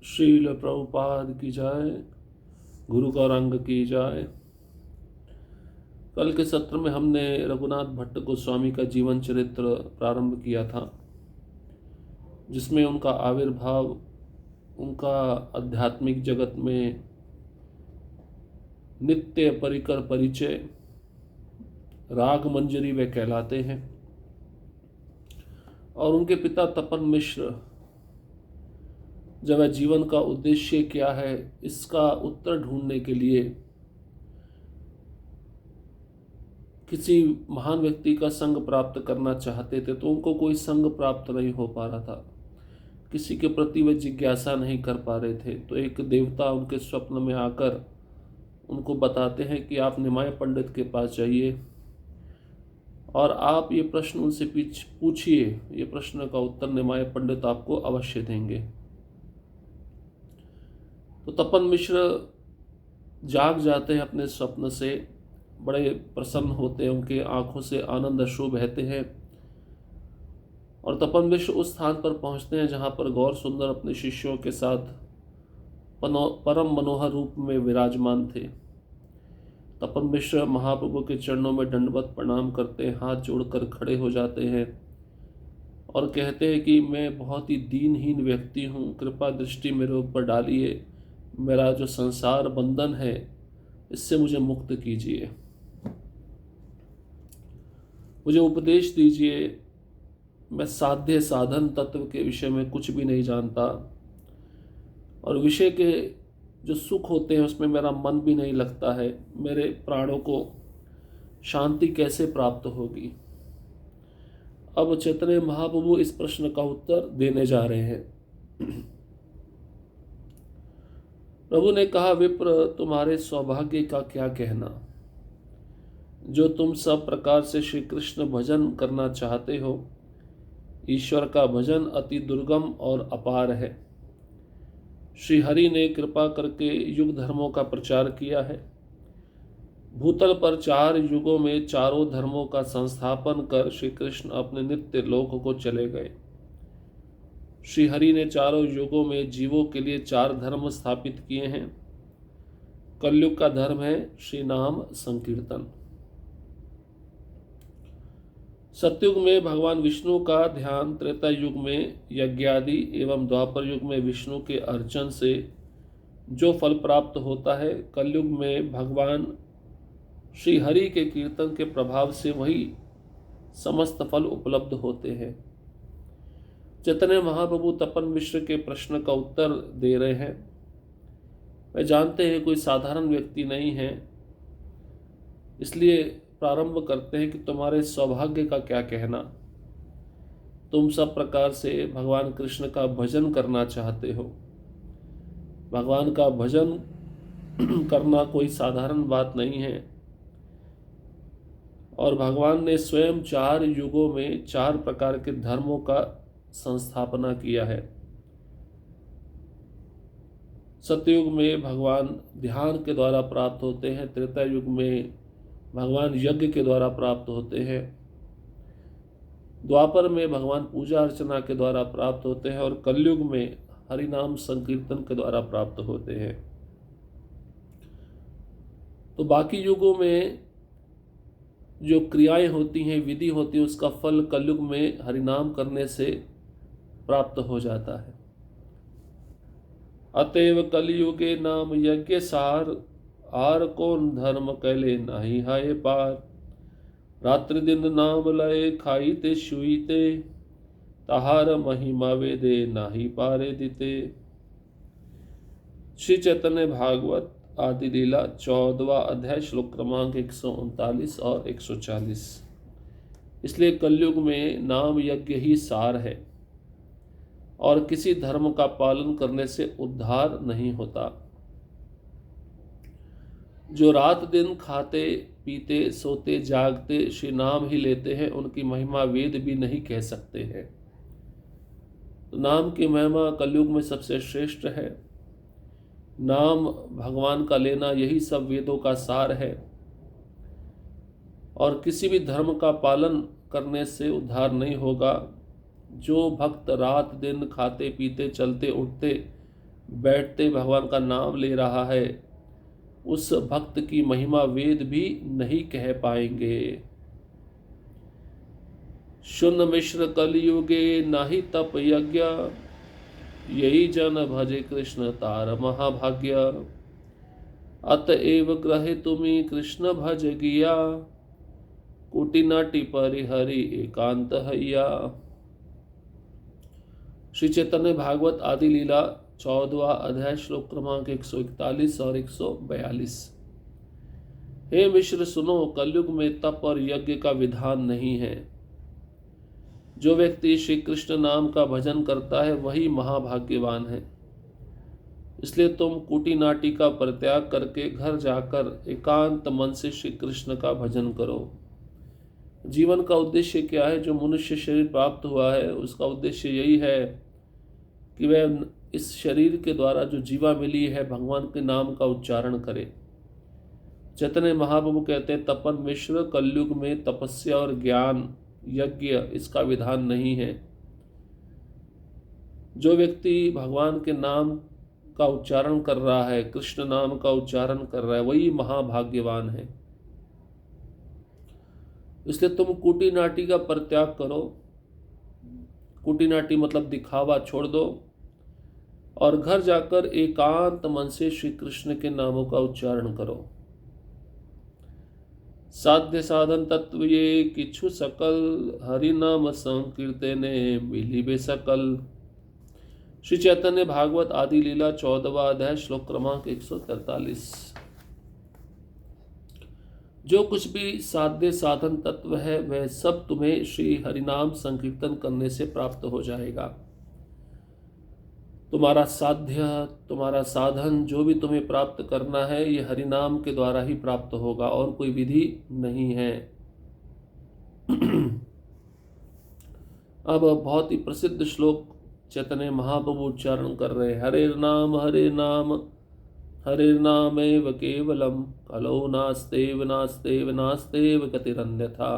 श्रील प्रभुपाद की जाए, गुरु गौरांग की जाए। कल के सत्र में हमने रघुनाथ भट्ट गोस्वामी का जीवन चरित्र प्रारंभ किया था, जिसमें उनका आविर्भाव, उनका आध्यात्मिक जगत में नित्य परिकर परिचय, राग मंजरी वे कहलाते हैं, और उनके पिता तपन मिश्र जब वह जीवन का उद्देश्य क्या है इसका उत्तर ढूंढने के लिए किसी महान व्यक्ति का संग प्राप्त करना चाहते थे, तो उनको कोई संग प्राप्त नहीं हो पा रहा था। किसी के प्रति वे जिज्ञासा नहीं कर पा रहे थे। तो एक देवता उनके स्वप्न में आकर उनको बताते हैं कि आप निमाय पंडित के पास जाइए और आप ये प्रश्न उनसे पूछिए। ये प्रश्न का उत्तर निमाय पंडित आपको अवश्य देंगे। तो तपन मिश्र जाग जाते हैं अपने स्वप्न से, बड़े प्रसन्न होते हैं, उनके आंखों से आनंद अश्रु बहते हैं। और तपन मिश्र उस स्थान पर पहुंचते हैं जहां पर गौर सुंदर अपने शिष्यों के साथ परम मनोहर रूप में विराजमान थे। तपन मिश्र महाप्रभु के चरणों में दंडवत प्रणाम करते हैं, हाथ जोड़कर खड़े हो जाते हैं और कहते हैं कि मैं बहुत ही दीनहीन व्यक्ति हूँ, कृपा दृष्टि मेरे ऊपर डालिए, मेरा जो संसार बंधन है इससे मुझे मुक्त कीजिए, मुझे उपदेश दीजिए। मैं साध्य साधन तत्व के विषय में कुछ भी नहीं जानता और विषय के जो सुख होते हैं उसमें मेरा मन भी नहीं लगता है। मेरे प्राणों को शांति कैसे प्राप्त होगी? अब चैतन्य महाप्रभु इस प्रश्न का उत्तर देने जा रहे हैं। प्रभु ने कहा, विप्र तुम्हारे सौभाग्य का क्या कहना, जो तुम सब प्रकार से श्री कृष्ण भजन करना चाहते हो। ईश्वर का भजन अति दुर्गम और अपार है। श्री हरि ने कृपा करके युग धर्मों का प्रचार किया है। भूतल पर 4 युगों में चारों धर्मों का संस्थापन कर श्री कृष्ण अपने नित्य लोक को चले गए। श्री हरि ने चारों युगों में जीवों के लिए 4 धर्म स्थापित किए हैं। कलयुग का धर्म है श्री नाम संकीर्तन। सतयुग में भगवान विष्णु का ध्यान, त्रेता युग में यज्ञादि एवं द्वापर युग में विष्णु के अर्चन से जो फल प्राप्त होता है, कलयुग में भगवान श्री हरि के कीर्तन के प्रभाव से वही समस्त फल उपलब्ध होते हैं। चैतन्य महाप्रभु तपन मिश्र के प्रश्न का उत्तर दे रहे हैं। वे जानते हैं कोई साधारण व्यक्ति नहीं है, इसलिए प्रारंभ करते हैं कि तुम्हारे सौभाग्य का क्या कहना। तुम सब प्रकार से भगवान कृष्ण का भजन करना चाहते हो। भगवान का भजन करना कोई साधारण बात नहीं है और भगवान ने स्वयं 4 युगों में 4 प्रकार के धर्मों का संस्थापना किया है। सतयुग में भगवान ध्यान के द्वारा प्राप्त होते हैं, त्रेता युग में भगवान यज्ञ के द्वारा प्राप्त होते हैं, द्वापर में भगवान पूजा अर्चना के द्वारा प्राप्त होते हैं और कलयुग में हरिनाम संकीर्तन के द्वारा प्राप्त होते हैं। तो बाकी युगों में जो क्रियाएं होती हैं, विधि होती है, उसका फल कलयुग में हरिनाम करने से प्राप्त हो जाता है। अतएव कलयुगे नाम यज्ञ सार, आर कौन धर्म कैले नाही हाय पार। रात्रि दिन नाम लय खाईते शुईते, तहार महिमा वेदे नाही पारे दिते। श्री चैतन्य भागवत आदि लीला 14वां अध्याय श्लोक क्रमांक 139 और 140। इसलिए कलयुग में नाम यज्ञ ही सार है और किसी धर्म का पालन करने से उद्धार नहीं होता। जो रात दिन खाते पीते सोते जागते श्री नाम ही लेते हैं, उनकी महिमा वेद भी नहीं कह सकते हैं। तो नाम की महिमा कलयुग में सबसे श्रेष्ठ है। नाम भगवान का लेना यही सब वेदों का सार है और किसी भी धर्म का पालन करने से उद्धार नहीं होगा। जो भक्त रात दिन खाते पीते चलते उठते बैठते भगवान का नाम ले रहा है, उस भक्त की महिमा वेद भी नहीं कह पाएंगे। शुन मिश्र कलयुगे नाही तप यज्ञ, यही जन भजे कृष्ण तार महाभाग्य। अतएव ग्रहे तुम्ही कृष्ण भज गिया, कोटि नाटि परिहरि एकांत हैया। श्री चैतन्य भागवत आदि लीला 14वां अध्याय श्लोक क्रमांक 141 और 142। हे मिश्र सुनो, कलयुग में तप और यज्ञ का विधान नहीं है। जो व्यक्ति श्री कृष्ण नाम का भजन करता है वही महाभाग्यवान है। इसलिए तुम कुटी नाटी का परित्याग करके घर जाकर एकांत मन से श्री कृष्ण का भजन करो। जीवन का उद्देश्य क्या है? जो मनुष्य शरीर प्राप्त हुआ है उसका उद्देश्य यही है कि वह इस शरीर के द्वारा जो जीवा मिली है भगवान के नाम का उच्चारण करे। चैतन्य महाप्रभु कहते हैं, तपन मिश्र कलयुग में तपस्या और ज्ञान यज्ञ इसका विधान नहीं है। जो व्यक्ति भगवान के नाम का उच्चारण कर रहा है, कृष्ण नाम का उच्चारण कर रहा है, वही महाभाग्यवान है। इसलिए तुम कुटी नाटी का परित्याग करो। कुटी नाटी मतलब दिखावा छोड़ दो और घर जाकर एकांत मन से श्री कृष्ण के नामों का उच्चारण करो। साध्य साधन तत्व ये किछु सकल, हरि नाम संकीर्तने मिलिबे सकल। श्री चैतन्य भागवत आदि लीला 14वां अध्याय श्लोक क्रमांक 143। जो कुछ भी साध्य साधन तत्व है वह सब तुम्हें श्री हरिनाम संकीर्तन करने से प्राप्त हो जाएगा। तुम्हारा साध्य, तुम्हारा साधन जो भी तुम्हें प्राप्त करना है ये हरिनाम के द्वारा ही प्राप्त होगा और कोई विधि नहीं है। अब बहुत ही प्रसिद्ध श्लोक चैतन्य महाप्रभु उच्चारण कर रहे हैं। हरे नाम हरिर्नामेव केवलम, कलौ नास्तेव नास्तेव नास्तेव गतिरन्यथा।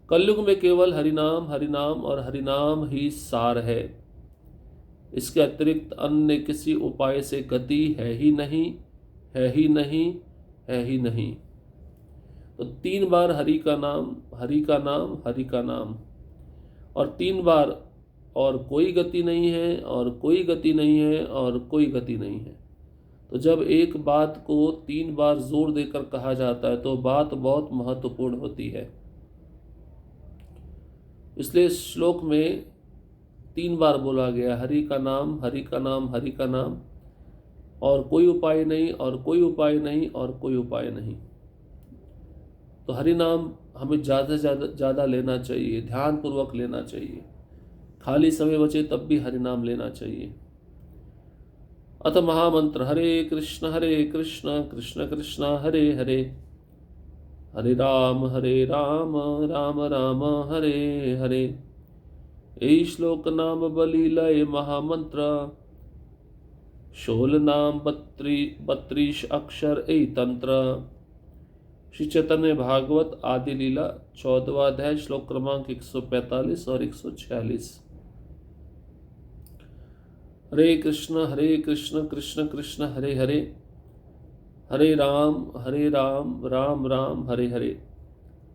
कलयुग में केवल हरिनाम हरिनाम और हरिनाम ही सार है। इसके अतिरिक्त अन्य किसी उपाय से गति है ही नहीं, है ही नहीं, है ही नहीं। तो 3 बार हरि का नाम, हरि का नाम, हरि का नाम, और 3 बार और कोई गति नहीं है, और कोई गति नहीं है, और कोई गति नहीं है। तो जब एक बात को 3 बार जोर देकर कहा जाता है तो बात बहुत महत्वपूर्ण होती है। इसलिए श्लोक में 3 बार बोला गया, हरि का नाम, हरि का नाम, हरि का नाम, और कोई उपाय नहीं, और कोई उपाय नहीं, और कोई उपाय नहीं। तो हरि नाम हमें ज़्यादा से ज़्यादा लेना चाहिए, ध्यान पूर्वक लेना चाहिए। खाली समय बचे तब भी हरि नाम लेना चाहिए। अथ महामंत्र हरे कृष्ण कृष्ण कृष्ण हरे हरे, हरे राम राम राम हरे हरे। यही श्लोक नाम बलि लय महामंत्र, 16 नाम 32 अक्षर ए तंत्र। श्री चैतन्य भागवत आदि लीला 14वां अध्याय श्लोक क्रमांक 145 और 146। हरे कृष्ण कृष्ण कृष्ण हरे हरे, हरे राम राम राम हरे हरे।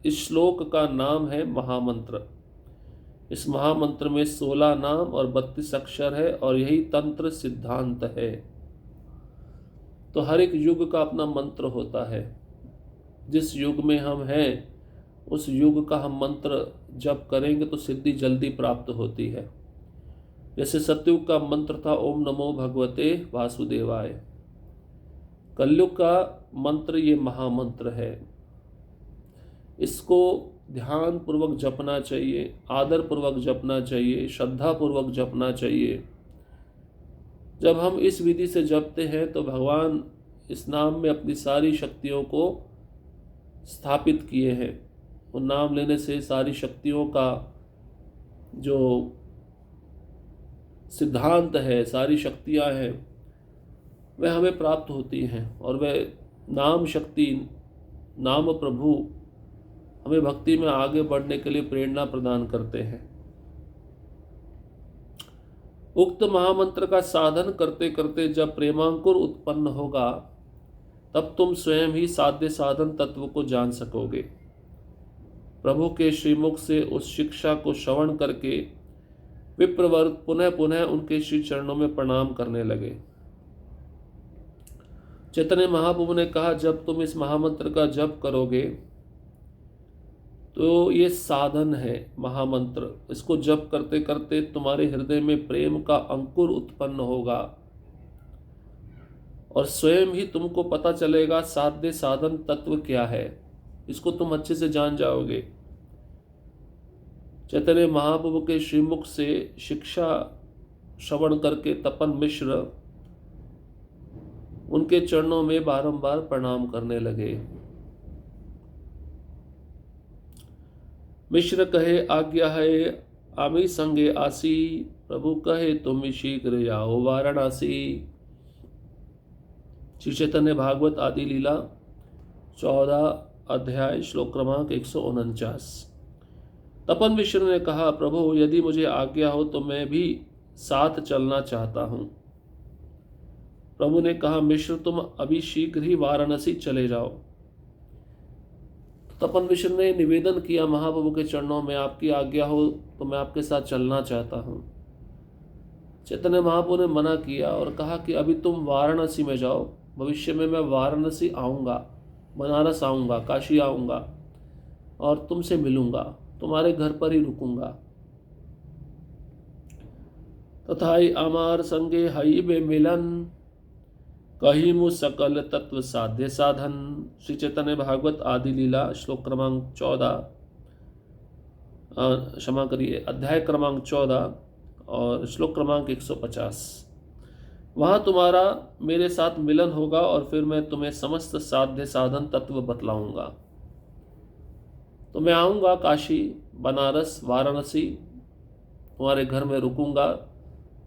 इस श्लोक का नाम है महामंत्र। इस महामंत्र में 16 नाम और 32 अक्षर है और यही तंत्र सिद्धांत है। तो हर एक युग का अपना मंत्र होता है। जिस युग में हम हैं उस युग का हम मंत्र जप करेंगे तो सिद्धि जल्दी प्राप्त होती है। जैसे सतयुग का मंत्र था ओम नमो भगवते वासुदेवाय। कलयुग का मंत्र ये महामंत्र है। इसको ध्यान पूर्वक जपना चाहिए, आदर पूर्वक जपना चाहिए, श्रद्धा पूर्वक जपना चाहिए। जब हम इस विधि से जपते हैं तो भगवान इस नाम में अपनी सारी शक्तियों को स्थापित किए हैं। उन नाम लेने से सारी शक्तियों का जो सिद्धांत है, सारी शक्तियां हैं वह हमें प्राप्त होती हैं और वह नाम शक्ति, नाम प्रभु हमें भक्ति में आगे बढ़ने के लिए प्रेरणा प्रदान करते हैं। उक्त महामंत्र का साधन करते करते जब प्रेमांकुर उत्पन्न होगा तब तुम स्वयं ही साध्य साधन तत्व को जान सकोगे। प्रभु के श्रीमुख से उस शिक्षा को श्रवण करके विप्रवर्ग पुनः पुनः उनके श्री चरणों में प्रणाम करने लगे। चैतन्य महाप्रभु ने कहा, जब तुम इस महामंत्र का जप करोगे तो ये साधन है महामंत्र, इसको जप करते करते तुम्हारे हृदय में प्रेम का अंकुर उत्पन्न होगा और स्वयं ही तुमको पता चलेगा साध्य साधन तत्व क्या है, इसको तुम अच्छे से जान जाओगे। चैतन्य महाप्रभु के श्रीमुख से शिक्षा श्रवण करके तपन मिश्र उनके चरणों में बारंबार प्रणाम करने लगे। मिश्र कहे, आज्ञा है आमी संगे आसी, प्रभु कहे तुम शीघ्र जाओ वाराणसी। श्री चैतन्य भागवत आदि लीला 14 अध्याय श्लोक क्रमांक 149। तपन मिश्र ने कहा, प्रभु यदि मुझे आज्ञा हो तो मैं भी साथ चलना चाहता हूं। प्रभु ने कहा, मिश्र तुम अभी शीघ्र ही वाराणसी चले जाओ। तपन मिश्र ने निवेदन किया, महाप्रभु के चरणों में आपकी आज्ञा हो तो मैं आपके साथ चलना चाहता हूं। चैतन्य महाप्रभु ने मना किया और कहा कि अभी तुम वाराणसी में जाओ, भविष्य में मैं वाराणसी आऊँगा, बनारस आऊँगा, काशी आऊँगा और तुमसे मिलूँगा, तुम्हारे घर पर ही रुकूँगा। तथाई आमार संगे हई बे मिलन, कही मु सकल तत्व साध्य साधन। श्री चैतन्य भागवत आदि लीला श्लोक क्रमांक 14, क्षमा करिए, अध्याय क्रमांक 14 और श्लोक क्रमांक 150। वहाँ तुम्हारा मेरे साथ मिलन होगा और फिर मैं तुम्हें समस्त साध्य साधन तत्व बतलाऊंगा। तो मैं आऊँगा काशी, बनारस, वाराणसी, तुम्हारे घर में रुकूंगा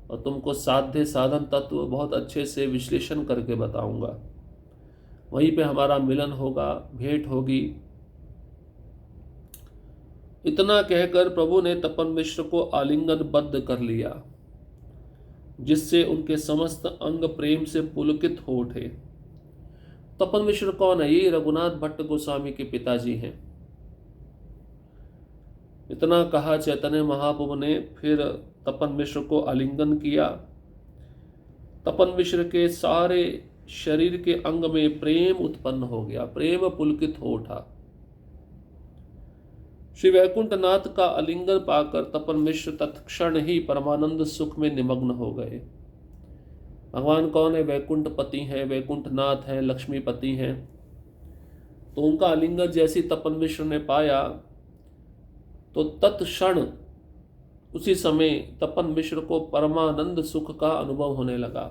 और तुमको साध्य साधन तत्व बहुत अच्छे से विश्लेषण करके बताऊंगा। वहीं पे हमारा मिलन होगा, भेंट होगी। इतना कहकर प्रभु ने तपन मिश्र को आलिंगनबद्ध कर लिया, जिससे उनके समस्त अंग प्रेम से पुलकित हो उठे। तपन मिश्र कौन है? ये रघुनाथ भट्ट गोस्वामी के पिताजी हैं। इतना कहा चैतन्य महाप्रभु ने फिर तपन मिश्र को आलिंगन किया। तपन मिश्र के सारे शरीर के अंग में प्रेम उत्पन्न हो गया, प्रेम पुलकित हो उठा। श्री वैकुंठनाथ का आलिंगन पाकर तपन मिश्र तत्क्षण ही परमानंद सुख में निमग्न हो गए। भगवान कौन है? वैकुंठपति हैं, वैकुंठनाथ हैं, लक्ष्मीपति हैं। तो उनका आलिंगन जैसी तपन मिश्र ने पाया तो तत्क्षण उसी समय तपन मिश्र को परमानंद सुख का अनुभव होने लगा।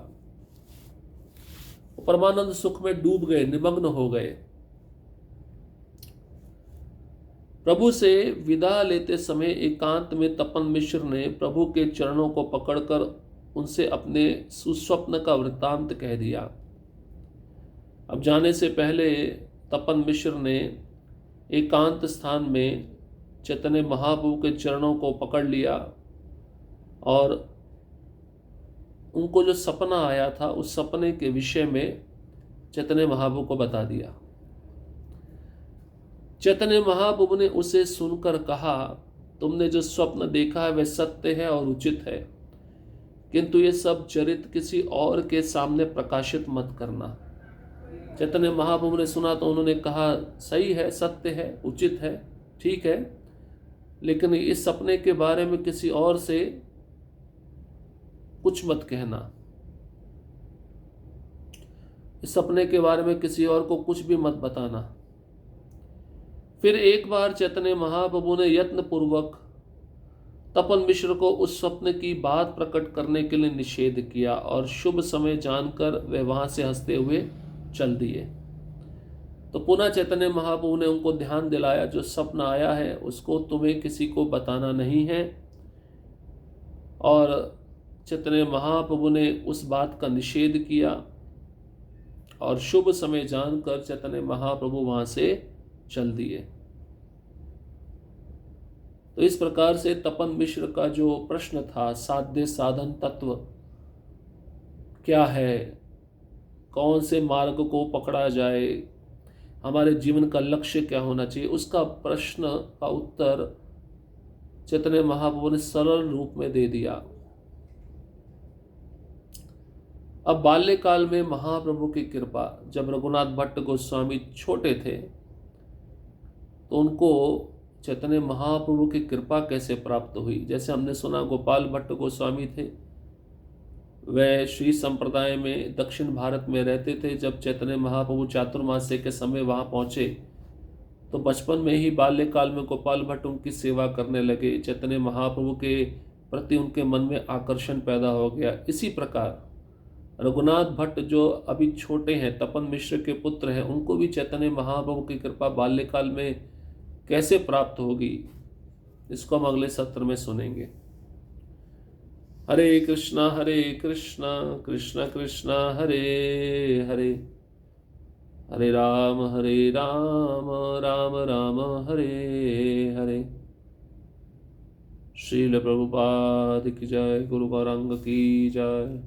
वो परमानंद सुख में डूब गए, निमग्न हो गए। प्रभु से विदा लेते समय एकांत में तपन मिश्र ने प्रभु के चरणों को पकड़कर उनसे अपने सुस्वप्न का वृत्तांत कह दिया। अब जाने से पहले तपन मिश्र ने एकांत स्थान में चैतन्य महाप्रभु के चरणों को पकड़ लिया और उनको जो सपना आया था उस सपने के विषय में चैतन्य महाप्रभु को बता दिया। चैतन्य महाप्रभु ने उसे सुनकर कहा, तुमने जो स्वप्न देखा है वह सत्य है और उचित है, किंतु ये सब चरित्र किसी और के सामने प्रकाशित मत करना। चैतन्य महाप्रभु ने सुना तो उन्होंने कहा, सही है, सत्य है, उचित है, ठीक है, लेकिन इस सपने के बारे में किसी और से कुछ मत कहना। इस सपने के बारे में किसी और को कुछ भी मत बताना। फिर एक बार चैतन्य महाप्रभु ने यत्न पूर्वक तपन मिश्र को उस स्वप्न की बात प्रकट करने के लिए निषेध किया और शुभ समय जानकर वे वहां से हंसते हुए चल दिए। तो पुनः चैतन्य महाप्रभु ने उनको ध्यान दिलाया, जो स्वप्न आया है उसको तुम्हें किसी को बताना नहीं है। और चैतन्य महाप्रभु ने उस बात का निषेध किया और शुभ समय जानकर चैतन्य महाप्रभु वहां से चल दिए। तो इस प्रकार से तपन मिश्र का जो प्रश्न था, साध्य साधन तत्व क्या है, कौन से मार्ग को पकड़ा जाए, हमारे जीवन का लक्ष्य क्या होना चाहिए, उसका प्रश्न का उत्तर चैतन्य महाप्रभु ने सरल रूप में दे दिया। अब बाल्यकाल में महाप्रभु की कृपा, जब रघुनाथ भट्ट गोस्वामी छोटे थे तो उनको चैतन्य महाप्रभु की कृपा कैसे प्राप्त हुई। जैसे हमने सुना गोपाल भट्ट गोस्वामी थे, वह श्री संप्रदाय में दक्षिण भारत में रहते थे। जब चैतन्य महाप्रभु चातुर्मास्य के समय वहाँ पहुँचे तो बचपन में ही बाल्यकाल में गोपाल भट्ट उनकी सेवा करने लगे। चैतन्य महाप्रभु के प्रति उनके मन में आकर्षण पैदा हो गया। इसी प्रकार रघुनाथ भट्ट जो अभी छोटे हैं, तपन मिश्र के पुत्र हैं, उनको भी चैतन्य महाप्रभु की कृपा बाल्यकाल में कैसे प्राप्त होगी, इसको हम अगले सत्र में सुनेंगे। हरे कृष्णा कृष्ण कृष्णा हरे हरे, हरे राम राम राम हरे हरे। श्रील प्रभुपाद की जय, गुरु गौरांग की जय।